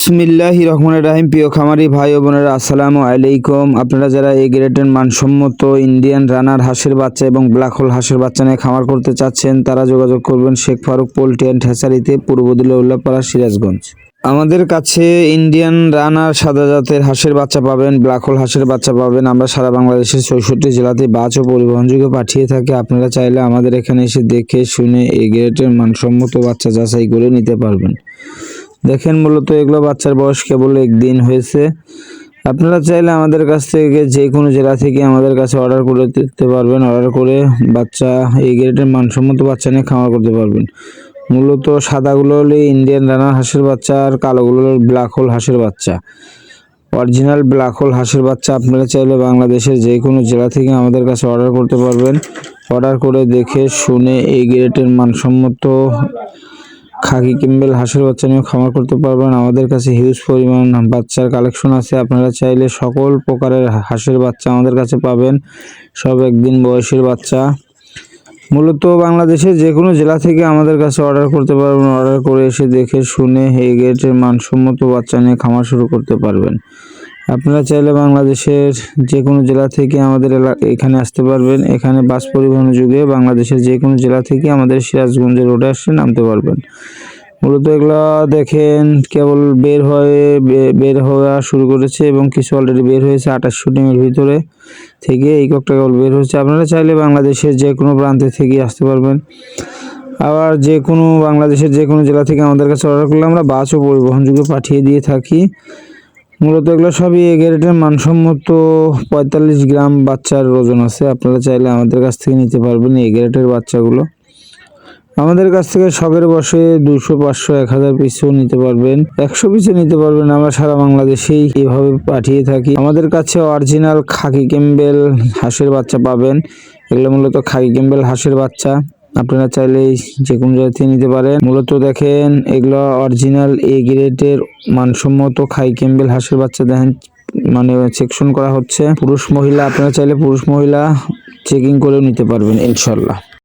বিসমিল্লাহির রহমানির রহিম। প্রিয় খামারি ভাই ও বোনেরা, আসসালামু আলাইকুম। আপনারা যারা এ গ্রেডের মানসম্মত ইন্ডিয়ান রানার হাঁসের বাচ্চা এবং ব্ল্যাক হোল হাঁসের বাচ্চা নিয়ে খামার করতে চাচ্ছেন, তারা যোগাযোগ করবেন শেখ ফারুক পোল্ট্রি অ্যান্ড হ্যাচারিতে, পূর্ব দিল্লি উল্লাপাড়া, সিরাজগঞ্জ। আমাদের কাছে ইন্ডিয়ান রানার সাদা জাতের হাঁসের বাচ্চা পাবেন, ব্ল্যাক হোল হাঁসের বাচ্চা পাবেন। আমরা সারা বাংলাদেশের 64 জেলাতে বাস ও পরিবহনযোগে পাঠিয়ে থাকি। আপনারা চাইলে আমাদের এখানে এসে দেখে শুনে এই গ্রেডের মানসম্মত বাচ্চা যাচাই করে নিতে পারবেন। দেখেন, মূলত এগুলো বাচ্চার বয়স কেবল 1 দিন হয়েছে। আপনারা চাইলে আমাদের কাছ থেকে যে কোনো জেলা থেকে আমাদের কাছে অর্ডার করে দিতে পারবেন। অর্ডার করে বাচ্চা এই গ্রেডের মানসম্মত বাচ্চা নিয়ে খামার করতে পারবেন। মূলত সাদাগুলো হলে ইন্ডিয়ান রানার হাঁসের বাচ্চা, আর কালোগুলো হলো ব্ল্যাক হোল হাঁসের বাচ্চা। অরিজিনাল ব্ল্যাক হোল হাঁসের বাচ্চা আপনারা চাইলে বাংলাদেশের যে কোনো জেলা থেকে আমাদের কাছে অর্ডার করতে পারবেন। অর্ডার করে দেখে শুনে এই গ্রেডের মানসম্মত খাকি ক্যাম্বেল হাঁসের বাচ্চা নিয়ে খামার করতে পারবেন। আমাদের কাছে হিউজ পরিমাণ বাচ্চার কালেকশন আছে। আপনারা চাইলে সকল প্রকারের হাঁসের বাচ্চা আমাদের কাছে পাবেন, সব 1 দিন বয়সের বাচ্চা। মূলত বাংলাদেশের যে কোনো জেলা থেকে আমাদের কাছে অর্ডার করতে পারবেন। অর্ডার করে এসে দেখে শুনে এই গ্রেডের মানসম্মত বাচ্চা নিয়ে খামার শুরু করতে পারবেন। আপনারা চাইলে বাংলাদেশের যে কোনো জেলা থেকে আমাদের এখানে আসতে পারবেন। এখানে বাস পরিবহনের যুগে বাংলাদেশের যে কোনো জেলা থেকে আমাদের সিরাজগঞ্জের রোডে আসে নামতে পারবেন। মূলত এগুলা দেখেন কেবল বের হওয়া শুরু করেছে এবং কিছু অলরেডি বের হয়েছে। 2800 ডিমের ভিতরে থেকে এই ককটা কেবল বের হচ্ছে। আপনারা চাইলে বাংলাদেশের যে কোনো প্রান্তে থেকে আসতে পারবেন। আবার বাংলাদেশের যে কোনো জেলা থেকে আমাদের কাছে অর্ডার করলে আমরা বাস ও পরিবহন যুগে পাঠিয়ে দিয়ে থাকি। মূলত এগুলো সবই এ গ্রেডের মানসম্মত 45 গ্রাম বাচ্চার ওজন আছে। আপনারা চাইলে আমাদের কাছ থেকে নিতে পারবেন এ গ্রেডের বাচ্চাগুলো। আমাদের কাছ থেকে শখের বসে 200, 500, 1000 পিসও নিতে পারবেন, 100 পিসও নিতে পারবেন। আমরা সারা বাংলাদেশেই এভাবে পাঠিয়ে থাকি। আমাদের কাছে অরিজিনাল খাকি ক্যাম্বেল হাঁসের বাচ্চা পাবেন। এগুলো মূলত খাকি ক্যাম্বেল হাঁসের বাচ্চা। আপনারা চাইলে যে কোনো জায়গা থেকে নিতে পারেন। মূলত দেখেন, এগুলো অরিজিনাল এ গ্রেডের মানসম্মত খাকি ক্যাম্বেল হাঁসের বাচ্চা। দেখেন সেকশন করা হচ্ছে পুরুষ মহিলা। আপনারা চাইলে পুরুষ মহিলা চেকিং করেও নিতে পারবেন ইনশাল্লাহ।